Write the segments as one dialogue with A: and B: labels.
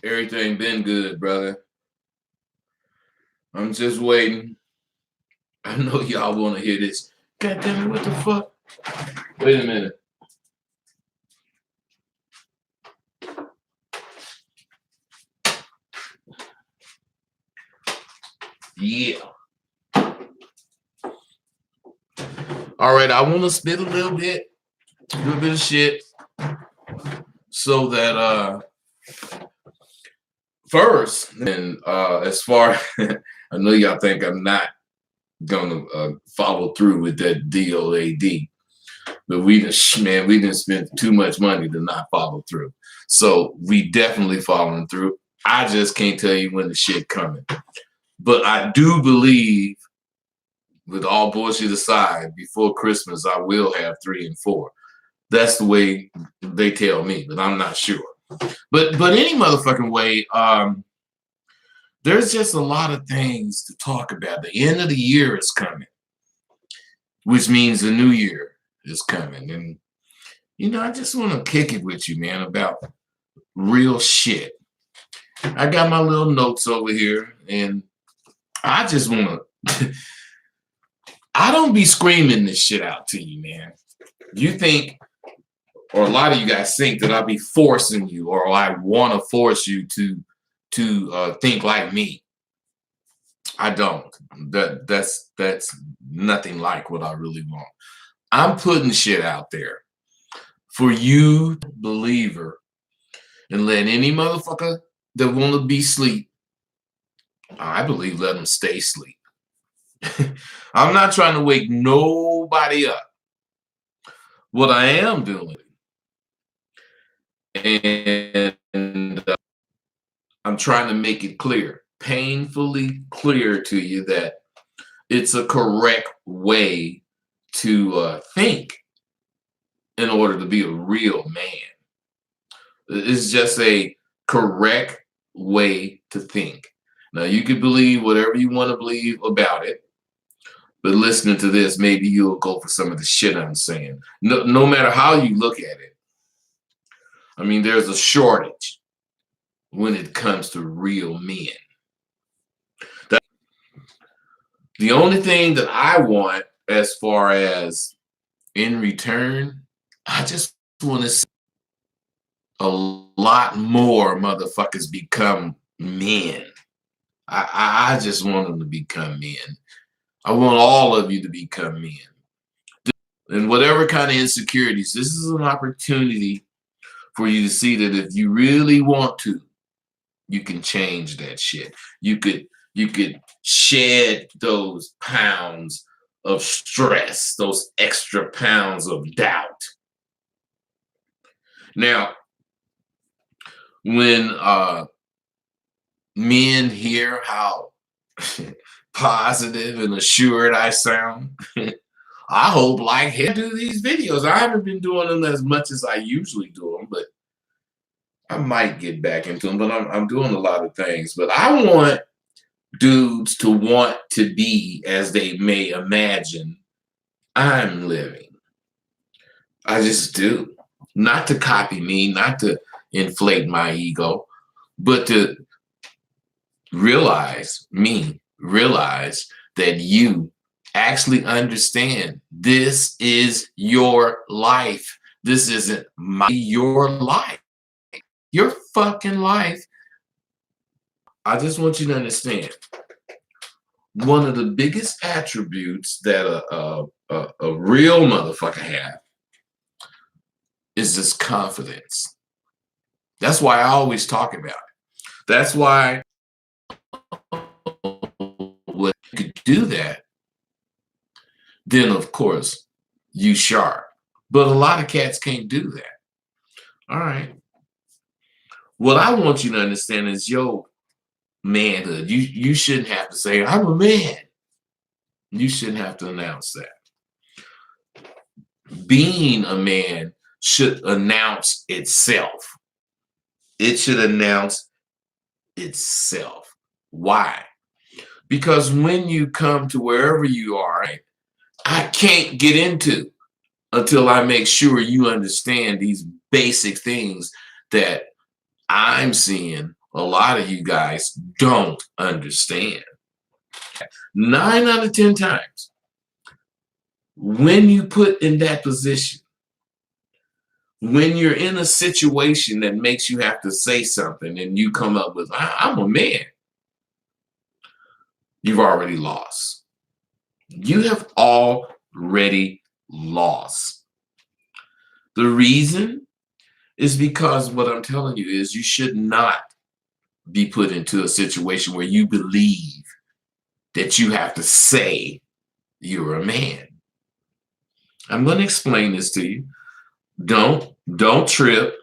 A: Everything been good, brother. I'm just waiting. I know y'all want to hear this. God damn it, what the fuck? Wait a minute. Yeah. All right, I want to spit a little bit of shit so that first, and as far I know y'all think I'm not gonna follow through with that DOAD, but we didn't spend too much money to not follow through. So we definitely following through. I just can't tell you when the shit coming. But I do believe, with all bullshit aside, before Christmas I will have 3 and 4. That's the way they tell me, but I'm not sure. But any motherfucking way, there's just a lot of things to talk about. The end of the year is coming, which means the new year is coming. And I just want to kick it with you, man, about real shit. I got my little notes over here, and I just want to I don't be screaming this shit out to you, man. You think, or a lot of you guys think, that I'll be forcing you, or I want to force you to think like me. I don't. That's nothing like what I really want. I'm putting shit out there for you, believer, and let any motherfucker that want to be asleep, I believe, let them stay asleep. I'm not trying to wake nobody up. What I am doing, and I'm trying to make it clear, painfully clear to you, that it's a correct way to think in order to be a real man. It's just a correct way to think. Now, you can believe whatever you want to believe about it, but listening to this, maybe you'll go for some of the shit I'm saying. No matter how you look at it, I mean, there's a shortage when it comes to real men. The only thing that I want, as far as in return, I just want to see a lot more motherfuckers become men. I just want them to become men. I want all of you to become men. And whatever kind of insecurities, this is an opportunity for you to see that if you really want to, you can change that shit. You could shed those pounds of stress, those extra pounds of doubt. Now, when men hear how positive and assured I sound, I hope like hell do these videos. I haven't been doing them as much as I usually do them, but I might get back into them. But I'm doing a lot of things. But I want dudes to want to be as they may imagine I'm living. I just do. Not to copy me, not to inflate my ego, but to realize that you actually understand this is your life. This isn't your life. Your fucking life. I just want you to understand, one of the biggest attributes that a real motherfucker have is this confidence. That's why I always talk about it. That's why when you could do that, then of course you sharp. But a lot of cats can't do that. All right. What I want you to understand is your manhood. You shouldn't have to say, I'm a man. You shouldn't have to announce that. Being a man should announce itself. It should announce itself. Why? Because when you come to wherever you are, I can't get into until I make sure you understand these basic things that I'm seeing a lot of you guys don't understand. 9 out of 10 times, when you put in that position, when you're in a situation that makes you have to say something and you come up with, I'm a man, you've already lost. You have already lost. The reason is because what I'm telling you is you should not be put into a situation where you believe that you have to say you're a man. I'm going to explain this to you. Don't trip.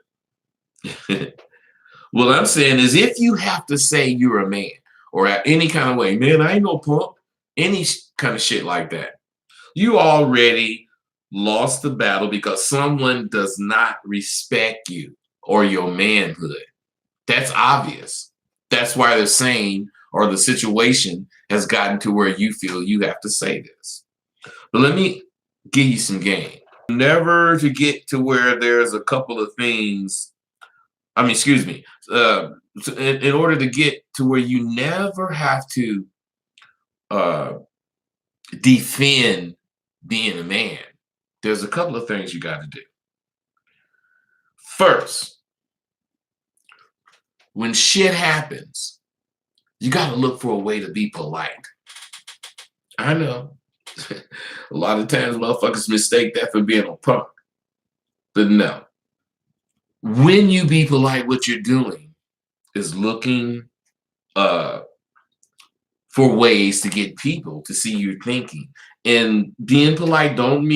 A: What I'm saying is if you have to say you're a man or any kind of way, man, I ain't no punk, any kind of shit like that, you already lost the battle because someone does not respect you or your manhood. That's obvious. That's why they're saying, or the situation has gotten to where you feel you have to say this. But let me give you some game. Never to get to where there's a couple of things. I mean, excuse me. In order to get to where you never have to defend being a man, there's a couple of things you got to do. First, when shit happens, you got to look for a way to be polite. I know. A lot of times motherfuckers mistake that for being a punk. But no. When you be polite, what you're doing is looking for ways to get people to see you're thinking. And being polite don't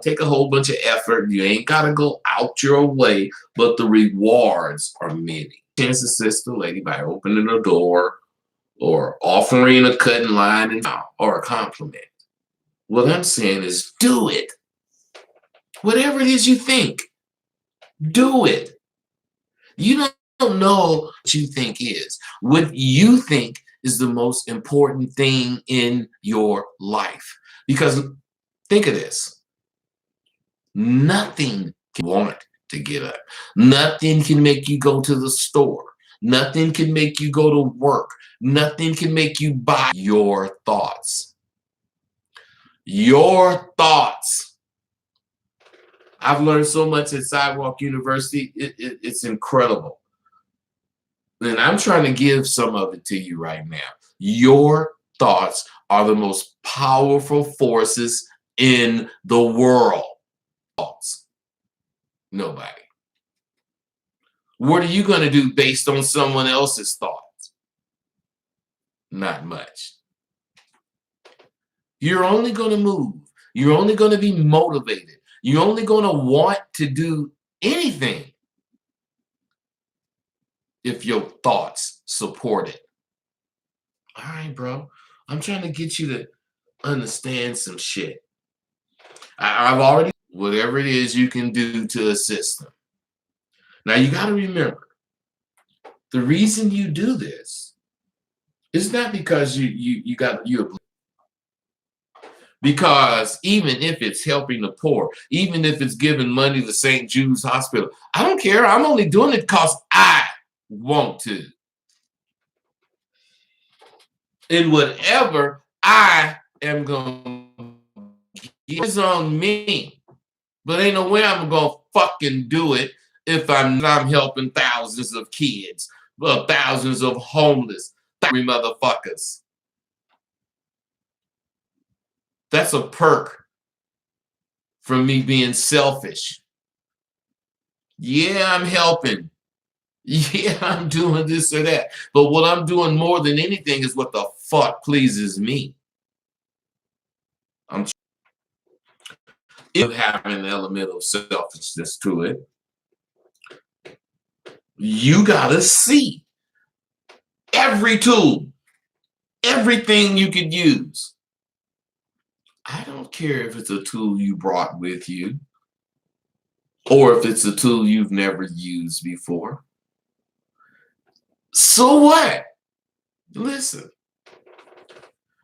A: take a whole bunch of effort. You ain't gotta go out your way, but the rewards are many. Chance to assist the lady by opening her door or offering a cutting line or a compliment. What I'm saying is do it. Whatever it is you think, do it. You don't know what you think is. What you think is the most important thing in your life. Because think of this. Nothing can want to get up. Nothing can make you go to the store. Nothing can make you go to work. Nothing can make you buy your thoughts. Your thoughts. I've learned so much at Sidewalk University. It's incredible. And I'm trying to give some of it to you right now. Your thoughts are the most powerful forces in the world. Thoughts. Nobody. What are you going to do based on someone else's thoughts? Not much. You're only going to move. You're only going to be motivated. You're only going to want to do anything if your thoughts support it. All right, bro. I'm trying to get you to understand some shit. I've already, whatever it is you can do to assist them. Now, you got to remember, the reason you do this is not because you're because even if it's helping the poor, even if it's giving money to St. Jude's Hospital, I don't care. I'm only doing it because I want to. And whatever I am going to give is on me. But ain't no way I'm going to fucking do it if I'm helping thousands of kids, thousands of homeless, motherfuckers. That's a perk from me being selfish. Yeah, I'm helping. Yeah, I'm doing this or that. But what I'm doing more than anything is what the fuck pleases me. I'm having an element of selfishness to it. You gotta see every tool, everything you could use. I don't care if it's a tool you brought with you or if it's a tool you've never used before. So what? Listen,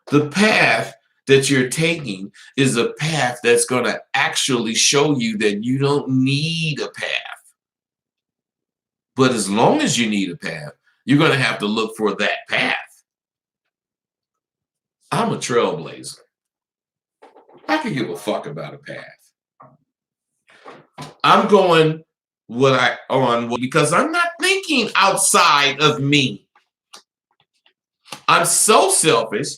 A: the path that you're taking is a path that's going to actually show you that you don't need a path. But as long as you need a path, you're going to have to look for that path. I'm a trailblazer. I can give a fuck about a path. I'm going because I'm not thinking outside of me. I'm so selfish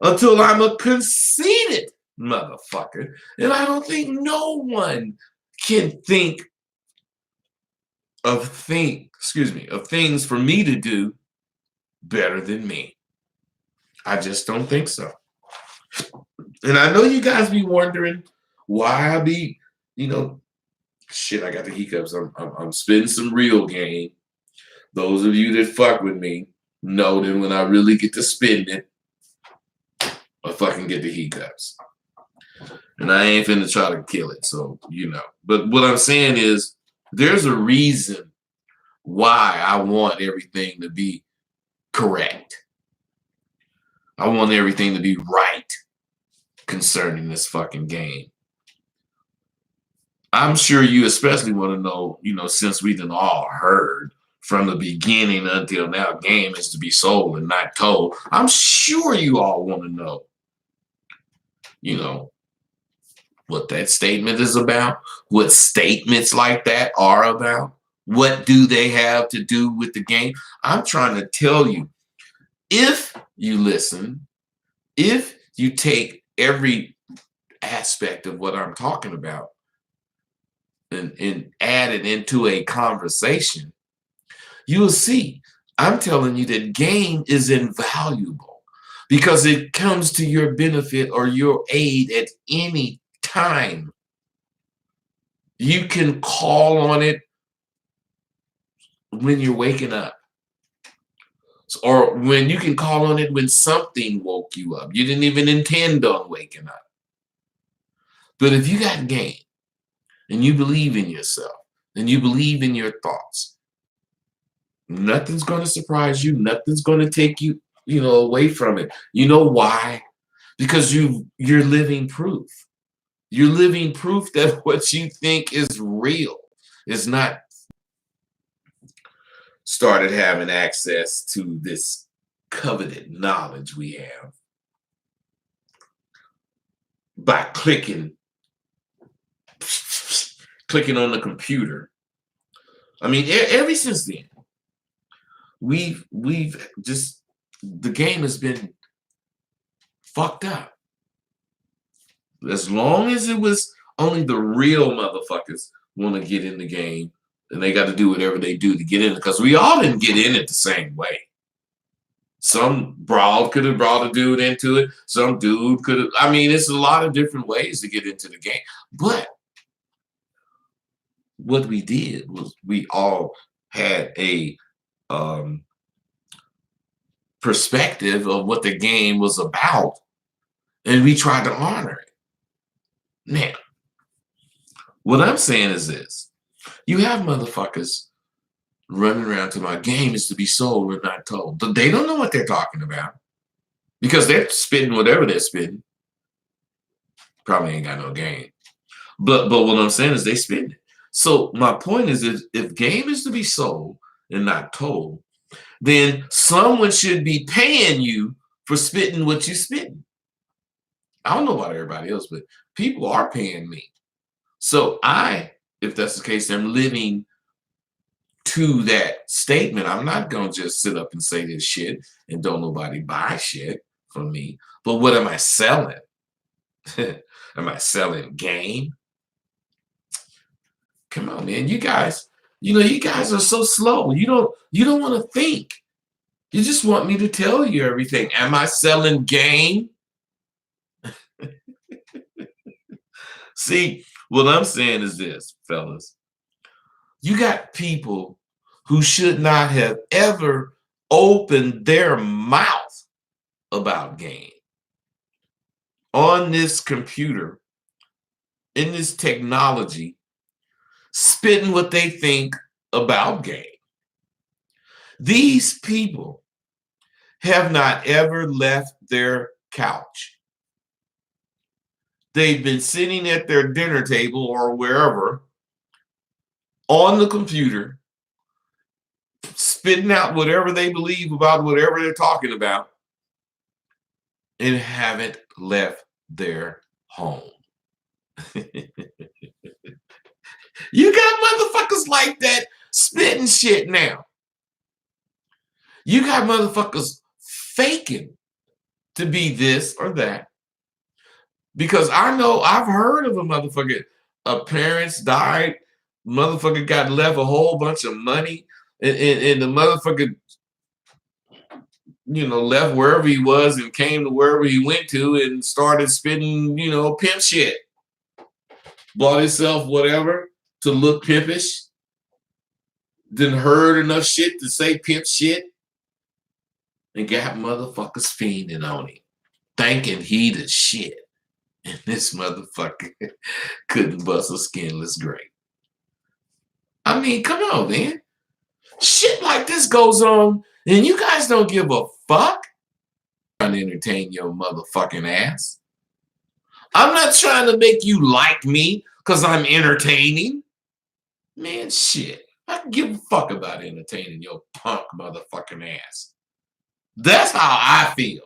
A: until I'm a conceited motherfucker. And I don't think no one can think of things for me to do better than me. I just don't think so. And I know you guys be wondering why I be, shit, I got the hiccups. I'm spitting some real game. Those of you that fuck with me know that when I really get to spitting it, I fucking get the hiccups. And I ain't finna try to kill it, so But what I'm saying is there's a reason why I want everything to be correct. I want everything to be right concerning this fucking game. I'm sure you especially want to know, since we done all heard from the beginning until now, game is to be sold and not told. I'm sure you all want to know, what that statement is about, what statements like that are about, what do they have to do with the game. I'm trying to tell you, if you listen, if you take every aspect of what I'm talking about and add it into a conversation, you will see I'm telling you that game is invaluable because it comes to your benefit or your aid at any time. You can call on it when you're waking up, or when you can call on it when something woke you up. You didn't even intend on waking up. But if you got game and you believe in yourself and you believe in your thoughts, nothing's going to surprise you. Nothing's going to take you, away from it. You know why? Because you're living proof. You're living proof that what you think is real is not. Started having access to this coveted knowledge we have by clicking on the computer. I mean, ever since then, we've just, the game has been fucked up. As long as it was only the real motherfuckers want to get in the game, and they got to do whatever they do to get in it, because we all didn't get in it the same way. Some broad could have brought a dude into it. Some dude could have. I mean, it's a lot of different ways to get into the game. But what we did was we all had a perspective of what the game was about, and we tried to honor it. Now, what I'm saying is this. You have motherfuckers running around to my game is to be sold and not told. But they don't know what they're talking about because they're spitting whatever they're spitting. Probably ain't got no game. But what I'm saying is they spitting it. So my point is, if game is to be sold and not told, then someone should be paying you for spitting what you spitting. I don't know about everybody else, but people are paying me. So if that's the case, I'm living to that statement. I'm not going to just sit up and say this shit and don't nobody buy shit from me. But what am I selling? Am I selling game? Come on, man. You guys are so slow. You don't want to think. You just want me to tell you everything. Am I selling game? See, what I'm saying is this, fellas. You got people who should not have ever opened their mouth about game on this computer, in this technology, spitting what they think about game. These people have not ever left their couch. They've been sitting at their dinner table or wherever on the computer, spitting out whatever they believe about whatever they're talking about, and haven't left their home. You got motherfuckers like that spitting shit now. You got motherfuckers faking to be this or that. Because I know I've heard of a motherfucker, parents died, motherfucker got left a whole bunch of money, and the motherfucker, left wherever he was and came to wherever he went to and started spitting, pimp shit. Bought himself whatever to look pimpish. Didn't heard enough shit to say pimp shit. And got motherfuckers fiending on him. Thinking he the shit. And this motherfucker couldn't bust a skinless grape. I mean, come on, man. Shit like this goes on, and you guys don't give a fuck. I'm trying to entertain your motherfucking ass. I'm not trying to make you like me because I'm entertaining. Man, shit. I can give a fuck about entertaining your punk motherfucking ass. That's how I feel.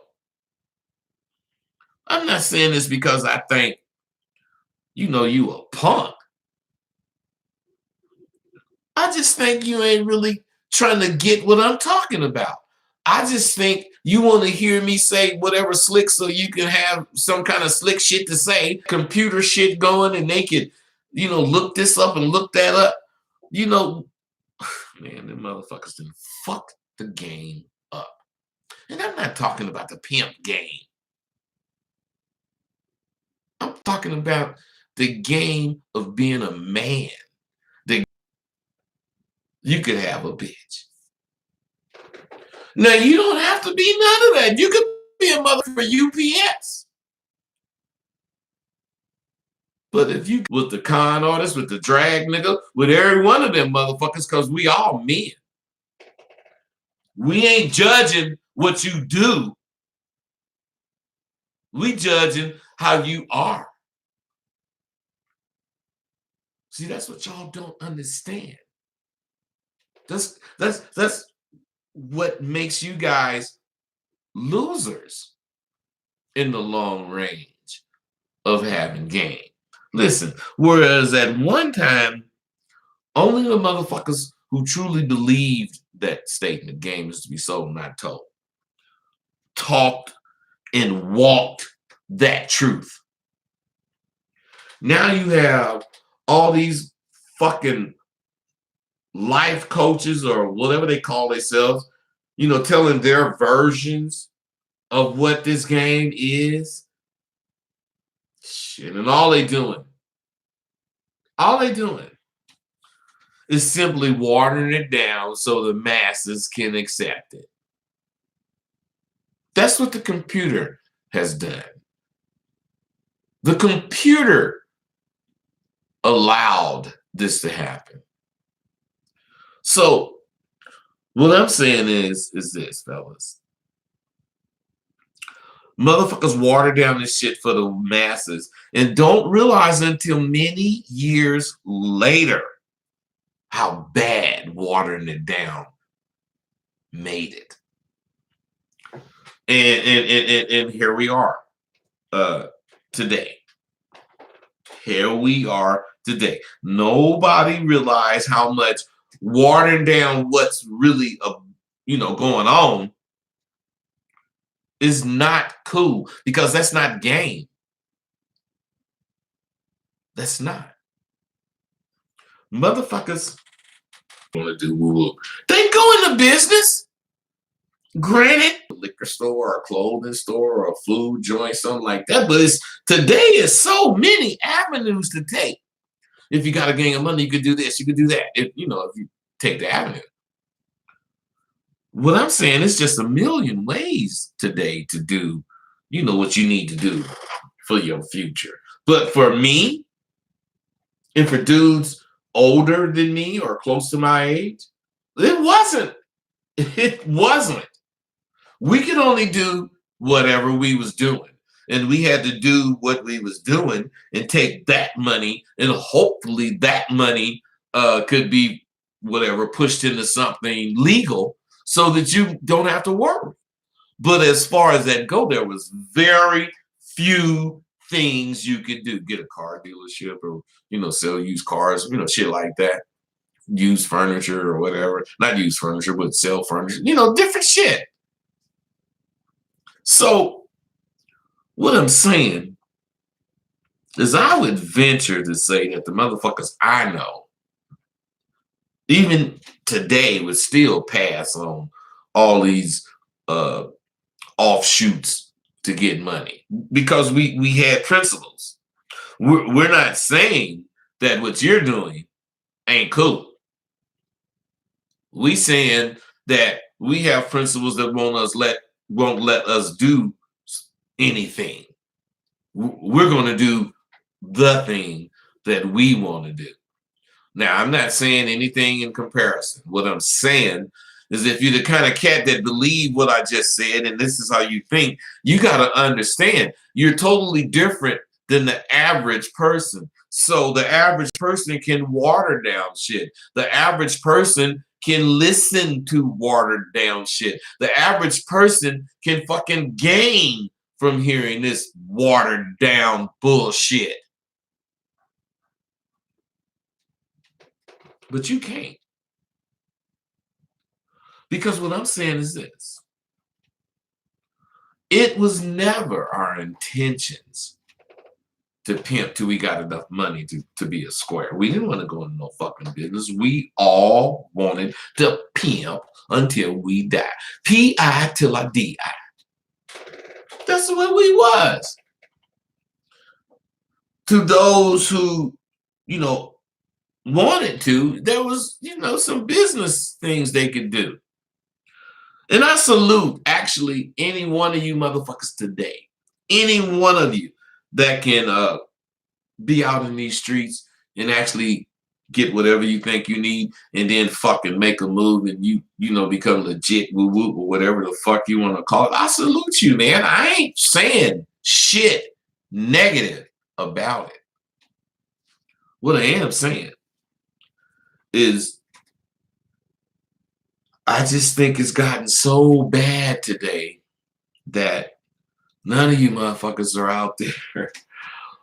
A: I'm not saying this because I think, you a punk. I just think you ain't really trying to get what I'm talking about. I just think you want to hear me say whatever slick so you can have some kind of slick shit to say, computer shit going, and they could, look this up and look that up. Man, them motherfuckers done fucked the game up. And I'm not talking about the pimp game. I'm talking about the game of being a man. You could have a bitch. Now, you don't have to be none of that. You could be a mother for UPS. But if you, with the con artist, with the drag nigga, with every one of them motherfuckers, because we all men. We ain't judging what you do. We judging how you are. See, that's what y'all don't understand. That's what makes you guys losers in the long range of having game. Listen, whereas at one time, only the motherfuckers who truly believed that statement, game is to be sold, not told, talked and walked that truth. Now you have all these fucking life coaches or whatever they call themselves, telling their versions of what this game is. Shit, and all they doing is simply watering it down so the masses can accept it. That's what the computer has done. The computer allowed this to happen. So what I'm saying is this, fellas. Motherfuckers water down this shit for the masses and don't realize until many years later how bad watering it down made it. And here we are today. Here we are today. Nobody realized how much watering down what's really going on is not cool, because that's not game. That's not. Motherfuckers want to do woo-woo. They go into business. Granted, a liquor store or a clothing store or a food joint, something like that. But today is so many avenues to take. If you got a gang of money, you could do this, you could do that. If you take the avenue. What I'm saying is just a million ways today to do, what you need to do for your future. But for me, and for dudes older than me or close to my age, it wasn't. It wasn't. We could only do whatever we was doing. And we had to do what we was doing and take that money, and hopefully that money could be whatever pushed into something legal so that you don't have to worry. But as far as that go, there was very few things you could do. Get a car dealership or, sell used cars, shit like that. Use furniture or whatever. Not use furniture, but sell furniture. Different shit. So what I'm saying is I would venture to say that the motherfuckers I know, even today, would still pass on all these offshoots to get money because we had principles. We're not saying that what you're doing ain't cool. We saying that we have principles that won't let us do anything. We're going to do the thing that we want to do. Now, I'm not saying anything in comparison. What I'm saying is if you're the kind of cat that believe what I just said, and this is how you think, you got to understand you're totally different than the average person. So the average person can water down shit. The average person can listen to watered down shit. The average person can fucking gain from hearing this watered down bullshit. But you can't. Because what I'm saying is this. It was never our intentions to pimp till we got enough money to be a square. We didn't want to go into no fucking business. We all wanted to pimp until we die. P.I. till I D.I. That's what we was. To those who, wanted to, there was, some business things they could do. And I salute actually any one of you motherfuckers today. Any one of you that can be out in these streets and actually get whatever you think you need and then fucking make a move and you become legit woo woo or whatever the fuck you want to call it. I salute you, man. I ain't saying shit negative about it. What I am saying is I just think it's gotten so bad today that none of you motherfuckers are out there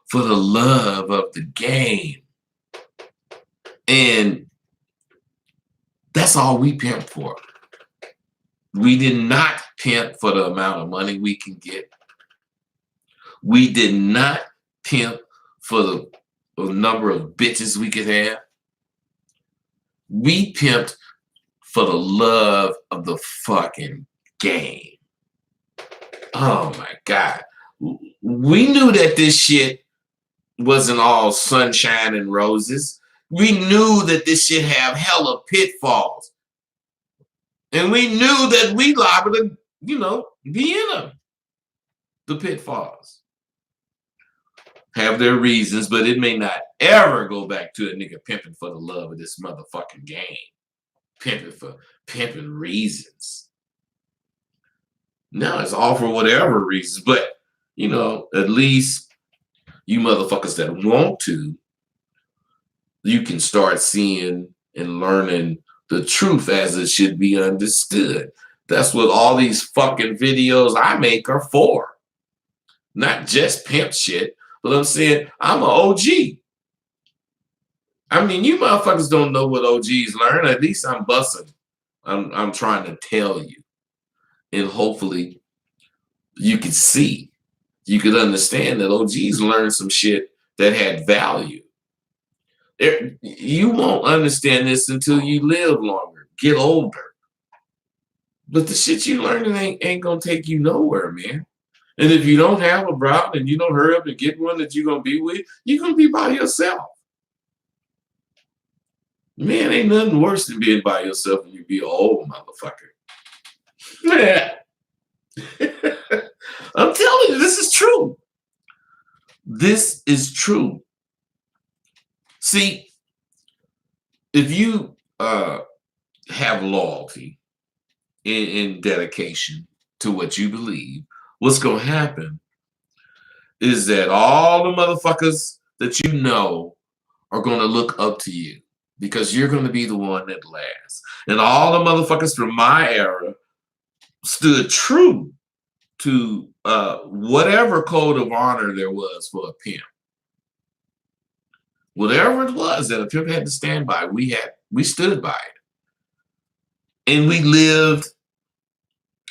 A: for the love of the game. And that's all we pimp for. We did not pimp for the amount of money we can get. We did not pimp for the number of bitches we could have. We pimped for the love of the fucking game. Oh my God. We knew that this shit wasn't all sunshine and roses. We knew that this shit have hella pitfalls. And we knew that we liable to, be in them. The pitfalls have their reasons, but it may not ever go back to a nigga pimping for the love of this motherfucking game. Pimping for pimping reasons. Now it's all for whatever reasons, but at least you motherfuckers that want to, you can start seeing and learning the truth as it should be understood. That's what all these fucking videos I make are for. Not just pimp shit, but I'm saying I'm an OG. I mean, you motherfuckers don't know what OGs learn. At least I'm busting. I'm trying to tell you. And hopefully you could see, you could understand that OGs learned some shit that had value. You won't understand this until you live longer, get older. But the shit you learning ain't gonna take you nowhere, man. And if you don't have a bride and you don't hurry up and get one that you're gonna be with, you're gonna be by yourself. Man, ain't nothing worse than being by yourself when you be an old motherfucker. Yeah. I'm telling you, this is true. This is true. See, if you have loyalty and dedication to what you believe, what's going to happen is that all the motherfuckers that you know are going to look up to you. because you're going to be the one that lasts. And all the motherfuckers from my era stood true to whatever code of honor there was for a pimp. Whatever it was that a pimp had to stand by, we stood by it. And we lived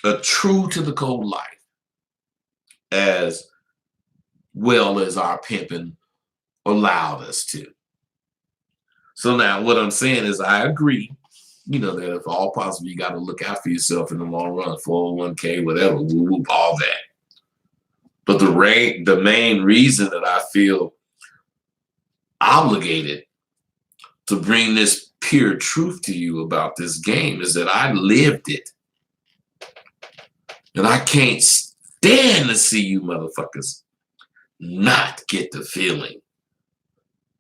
A: a true to the code life as well as our pimping allowed us to. So now what I'm saying is I agree, that if all possible, you got to look out for yourself in the long run, 401k, whatever, whoop, all that. But the main reason that I feel obligated to bring this pure truth to you about this game is that I lived it. And I can't stand to see you motherfuckers not get the feeling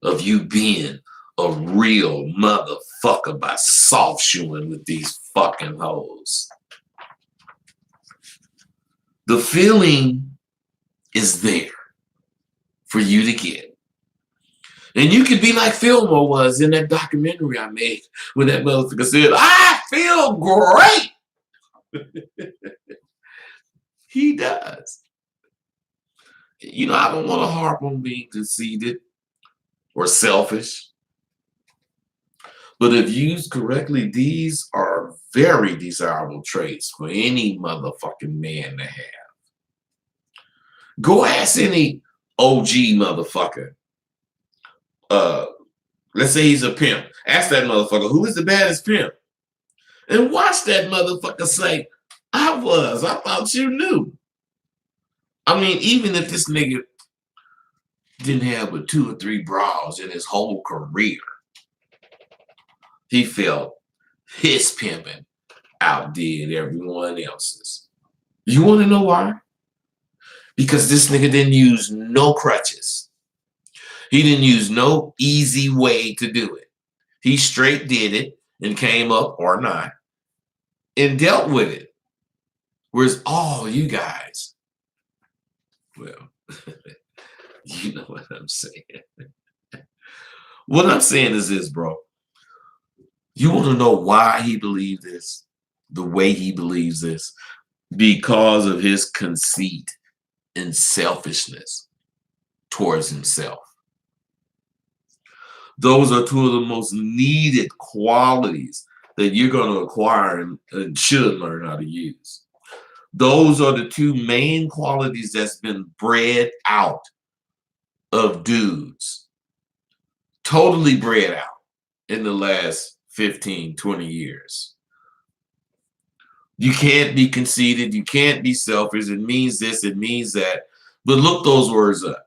A: of you being a real motherfucker by soft shoeing with these fucking hoes. The feeling is there for you to get. And you could be like Fillmore was in that documentary I made when that motherfucker said, I feel great. He does. I don't want to harp on being conceited or selfish. But if used correctly, these are very desirable traits for any motherfucking man to have. Go ask any OG motherfucker. Let's say he's a pimp. Ask that motherfucker, who is the baddest pimp? And watch that motherfucker say, I thought you knew. I mean, even if this nigga didn't have but 2 or 3 bras in his whole career, he felt his pimping outdid everyone else's. You want to know why? Because this nigga didn't use no crutches. He didn't use no easy way to do it. He straight did it and came up or not and dealt with it. Whereas all you guys, well, you know what I'm saying. What I'm saying is this, bro. You want to know why he believed this, the way he believes this? Because of his conceit and selfishness towards himself. Those are 2 of the most needed qualities that you're going to acquire and should learn how to use. Those are the 2 main qualities that's been bred out of dudes. Totally bred out in the last 15, 20 years. You can't be conceited. You can't be selfish. It means this, it means that. But look those words up.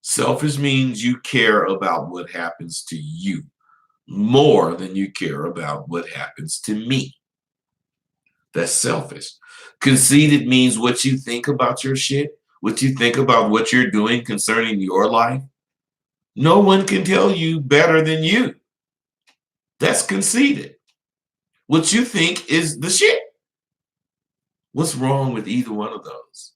A: Selfish means you care about what happens to you more than you care about what happens to me. That's selfish. Conceited means what you think about your shit, what you think about what you're doing concerning your life. No one can tell you better than you. That's conceited. What you think is the shit. What's wrong with either one of those?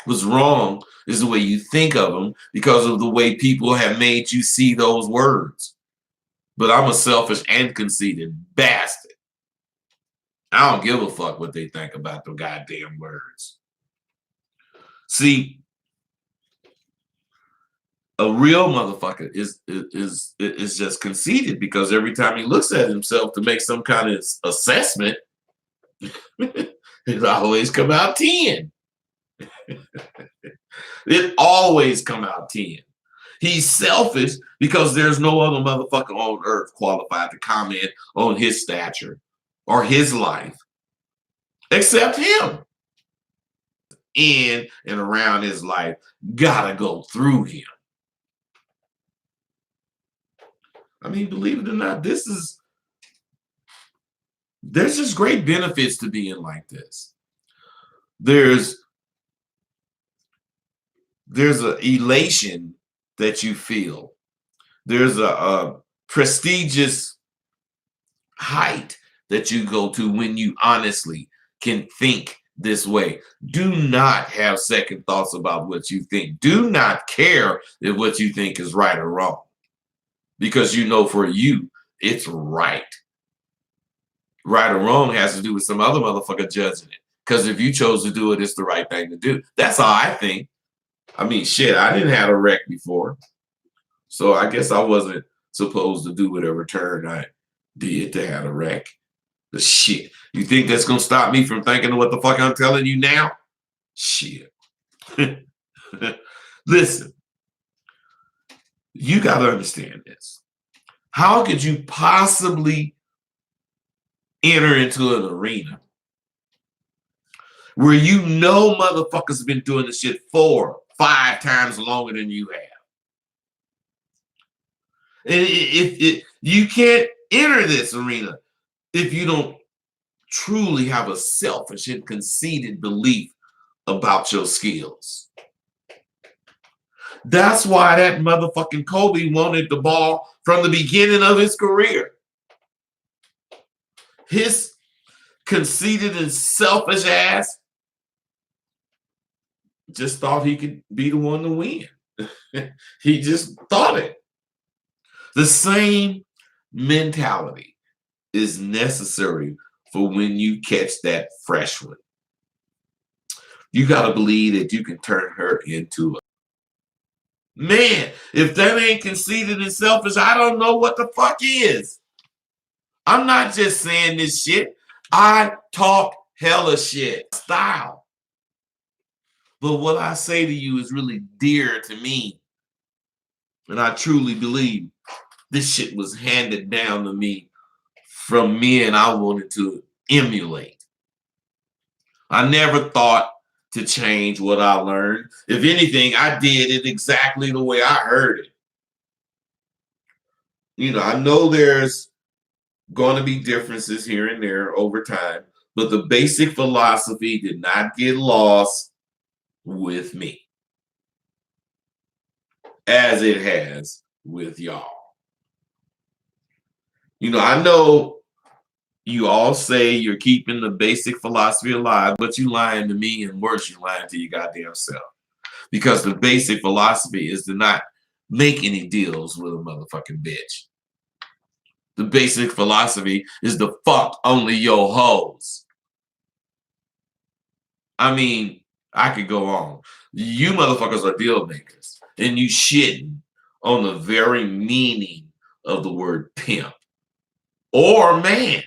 A: What's wrong is the way you think of them because of the way people have made you see those words. But I'm a selfish and conceited bastard. I don't give a fuck what they think about the goddamn words. See, a real motherfucker is just conceited because every time he looks at himself to make some kind of assessment, it always come out 10. It always come out 10. He's selfish because there's no other motherfucker on earth qualified to comment on his stature or his life except him. In and around his life gotta go through him. I mean, believe it or not, there's just great benefits to being like this. There's an elation that you feel. There's a prestigious height that you go to when you honestly can think this way. Do not have second thoughts about what you think. Do not care if what you think is right or wrong. because you know for you it's right. Right or wrong has to do with some other motherfucker judging it. Because if you chose to do it, it's the right thing to do. That's how I think. I mean, shit, I didn't have a wreck before. So I guess I wasn't supposed to do whatever turn I did to have a wreck. The shit. You think that's gonna stop me from thinking of what the fuck I'm telling you now? Shit. Listen, you gotta understand this. How could you possibly enter into an arena where you know motherfuckers have been doing this shit 4, 5 times longer than you have? And if you can't enter this arena if you don't truly have a selfish and conceited belief about your skills. That's why that motherfucking Kobe wanted the ball from the beginning of his career. His conceited and selfish ass just thought he could be the one to win. He just thought it. The same mentality is necessary for when you catch that fresh one. You got to believe that you can turn her into a man. If that ain't conceited and selfish, I don't know what the fuck is. I'm not just saying this shit. I talk hella shit. Style. But what I say to you is really dear to me. And I truly believe this shit was handed down to me from men I wanted to emulate. I never thought to change what I learned. If anything, I did it exactly the way I heard it. You know, I know there's going to be differences here and there over time, but the basic philosophy did not get lost with me, as it has with y'all. You know, I know you all say you're keeping the basic philosophy alive, but you lying to me, and worse, you lying to your goddamn self. Because the basic philosophy is to not make any deals with a motherfucking bitch. The basic philosophy is to fuck only your hoes. I mean, I could go on. You motherfuckers are deal makers, and you shitting on the very meaning of the word pimp or man.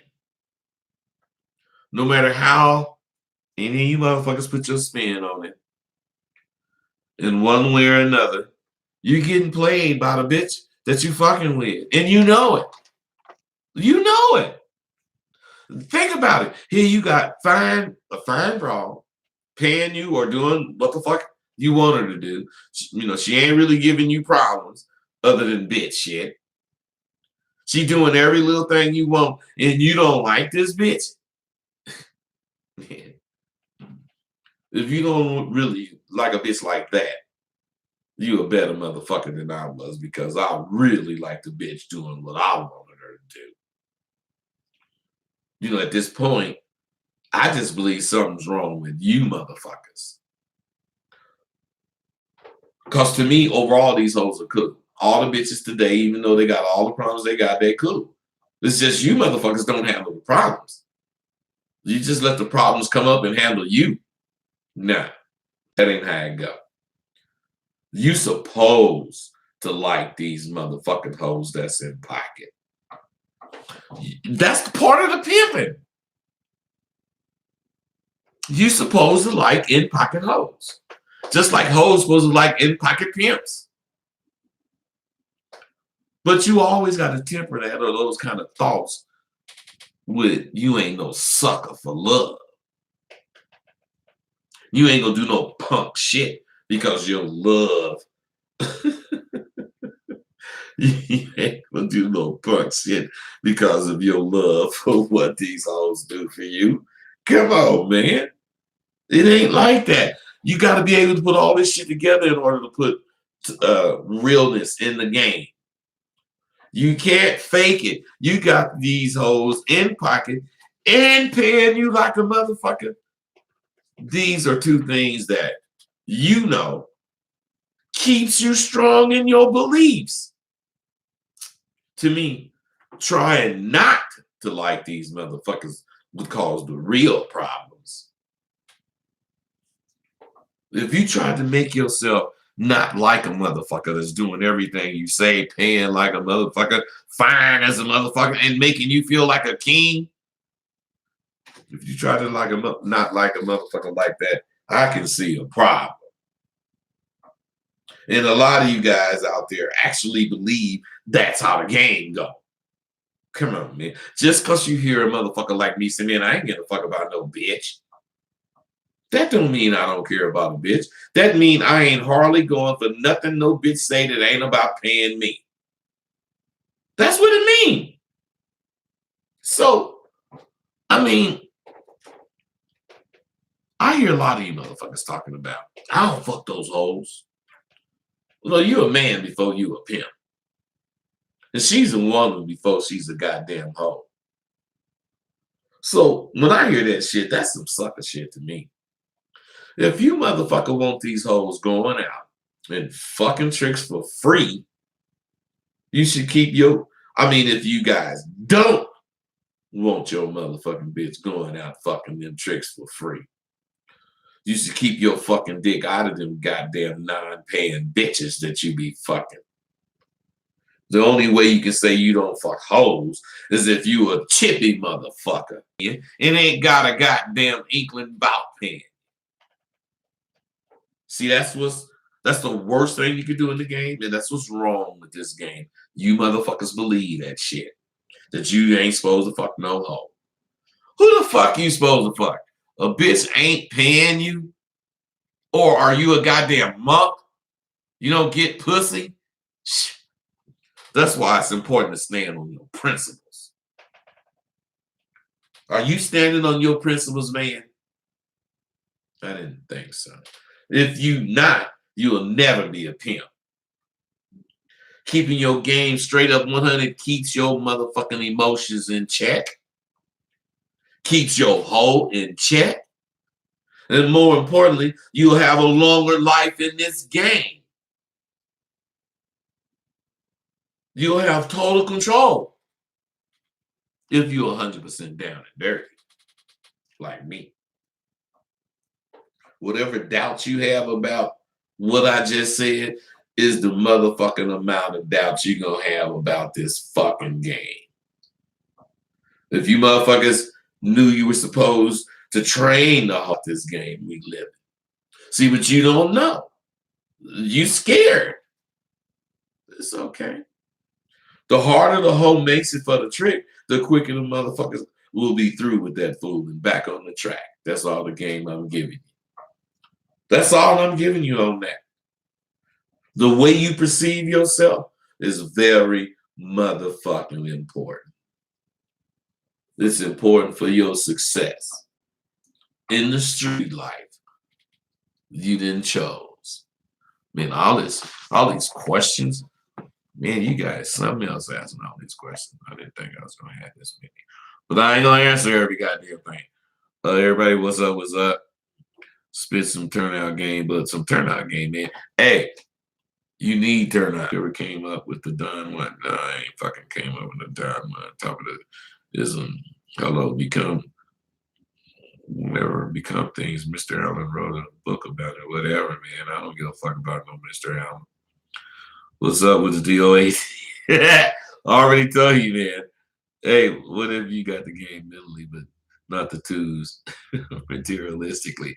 A: No matter how any of you motherfuckers put your spin on it, in one way or another, you're getting played by the bitch that you fucking with. And you know it. You know it. Think about it. Here you got a fine broad paying you or doing what the fuck you want her to do. You know, she ain't really giving you problems other than bitch shit. She doing every little thing you want, and you don't like this bitch. Man, if you don't really like a bitch like that, you a better motherfucker than I was, because I really like the bitch doing what I wanted her to do. You know, at this point, I just believe something's wrong with you motherfuckers. Because to me, overall, these hoes are cool. All the bitches today, even though they got all the problems they got, they're cool. It's just you motherfuckers don't handle the problems. You just let the problems come up and handle you. Nah, that ain't how it go. You supposed to like these motherfucking hoes that's in pocket. That's part of the pimping. You supposed to like in pocket hoes. Just like hoes supposed to like in pocket pimps. But you always got to temper that or those kind of thoughts with you ain't no sucker for love. You ain't gonna do no punk shit because your love. You ain't gonna do no punk shit because of your love for what these hoes do for you. Come on, man. It ain't like that. You got to be able to put all this shit together in order to put realness in the game. You can't fake it. You got these hoes in pocket and paying you like a motherfucker. These are two things that you know keeps you strong in your beliefs.
B: to me, trying not to like these motherfuckers would cause the real problems. If you try to make yourself not like a motherfucker that's doing everything you say, paying like a motherfucker, fine as a motherfucker, and making you feel like a king, if you try to not like a motherfucker like that, I can see a problem. And a lot of you guys out there actually believe that's how the game go. Come on, man. Just because you hear a motherfucker like me say, man, I ain't giving a fuck about no bitch. That don't mean I don't care about a bitch. That mean I ain't hardly going for nothing no bitch say that ain't about paying me. That's what it mean. So, I mean, I hear a lot of you motherfuckers talking about, I don't fuck those hoes. Well, you a man before you a pimp. And she's a woman before she's a goddamn hoe. So when I hear that shit, that's some sucker shit to me. If you motherfucker want these hoes going out and fucking tricks for free, you should keep if you guys don't want your motherfucking bitch going out fucking them tricks for free, you should keep your fucking dick out of them goddamn non-paying bitches that you be fucking. The only way you can say you don't fuck hoes is if you a chippy motherfucker and ain't got a goddamn inkling about paying. See, that's the worst thing you could do in the game, and that's what's wrong with this game. You motherfuckers believe that shit. That you ain't supposed to fuck no hoe. Who the fuck you supposed to fuck? A bitch ain't paying you? Or are you a goddamn muck? You don't get pussy? That's why it's important to stand on your principles. Are you standing on your principles, man? I didn't think so. If you not, you'll never be a pimp. Keeping your game straight up 100 keeps your motherfucking emotions in check. Keeps your hoe in check. And more importantly, you'll have a longer life in this game. You'll have total control if you're 100% down and dirty, like me. Whatever doubts you have about what I just said is the motherfucking amount of doubts you're going to have about this fucking game. If you motherfuckers knew you were supposed to train to hunt this game we live in. See, but you don't know. You scared. It's okay. The harder the hoe makes it for the trick, the quicker the motherfuckers will be through with that fool and back on the track. That's all the game I'm giving you. That's all I'm giving you on that. The way you perceive yourself is very motherfucking important. It's important for your success in the street life you didn't chose. Man, all these questions. Man, you guys, something else asking all these questions. I didn't think I was going to have this many. But I ain't going to answer every goddamn thing. Everybody, what's up, what's up? Spit some turnout game, but some turnout game, man. Hey, you need turnout. You ever came up with the Don one? No, I ain't fucking came up with the Don one. Top of the ism. Hello, become things. Mr. Allen wrote a book about it, whatever, man. I don't give a fuck about no Mr. Allen. What's up with the DOA? I already told you, man. Hey, what if you got the game mentally, but not the twos materialistically?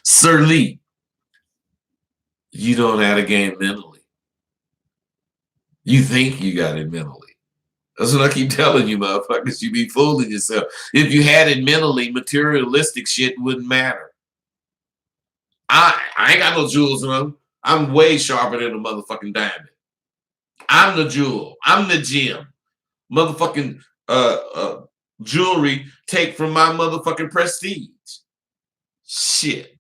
B: Sir Lee, you don't have a game mentally. You think you got it mentally. That's what I keep telling you, motherfuckers. You be fooling yourself. If you had it mentally, materialistic shit wouldn't matter. I ain't got no jewels in them. I'm way sharper than a motherfucking diamond. I'm the jewel. I'm the gem. Motherfucking jewelry take from my motherfucking prestige. Shit.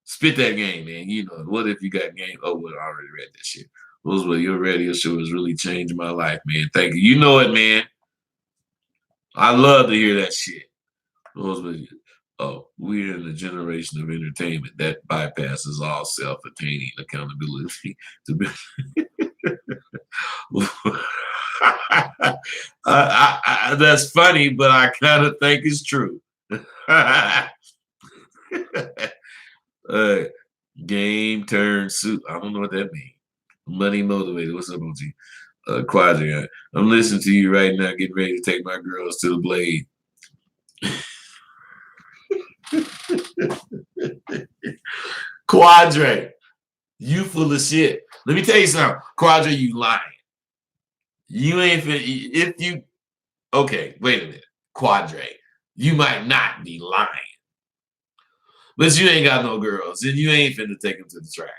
B: Spit that game, man. You know, what if you got game? Oh, well, I already read that shit. Roosevelt, your radio show has really changed my life, man. Thank you. You know it, man. I love to hear that shit. Roosevelt, Oh, we're in a generation of entertainment that bypasses all self-attaining accountability to be that's funny, but I kind of think it's true. uh, game turn suit. I don't know what that means. Money motivated. What's up, OG? Quadri. I'm listening to you right now, getting ready to take my girls to the blade. Quadre, you full of shit. Let me tell you something. Quadre, you lying. You ain't if you okay, wait a minute. Quadre, you might not be lying. But you ain't got no girls, and you ain't finna take them to the track.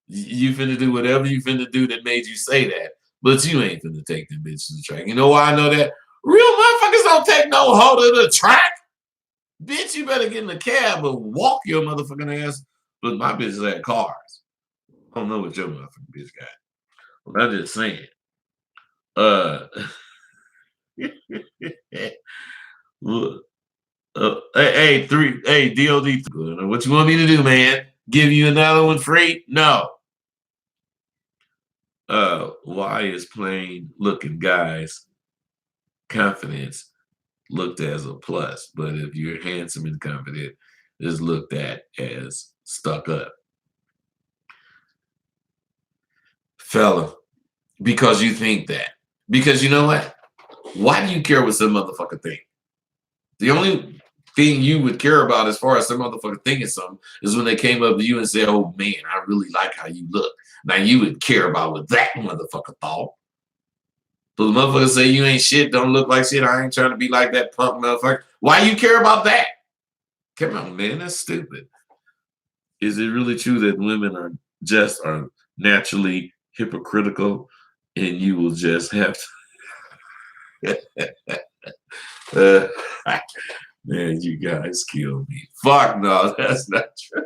B: You finna do whatever you finna do that made you say that, but you ain't finna take them bitches to the track. You know why I know that? Real motherfuckers don't take no hold of the track. Bitch, you better get in the cab and walk your motherfucking ass. But my bitches had cars. I don't know what your motherfucking bitch got. But I'm just saying. Look, hey, DOD. What you want me to do, man? Give you another one free? No. Why is plain looking guys confidence looked as a plus, but if you're handsome and confident, is looked at as stuck up? Fella, because you think that. Because you know what? Why do you care what some motherfucker think? The only thing you would care about as far as some motherfucker thinking something is when they came up to you and said, oh man, I really like how you look. Now you would care about what that motherfucker thought. But the motherfucker say you ain't shit, don't look like shit. I ain't trying to be like that punk motherfucker. Why you care about that? Come on, man, that's stupid. Is it really true that women are naturally hypocritical and you will just have to man, you guys kill me. Fuck no, that's not true.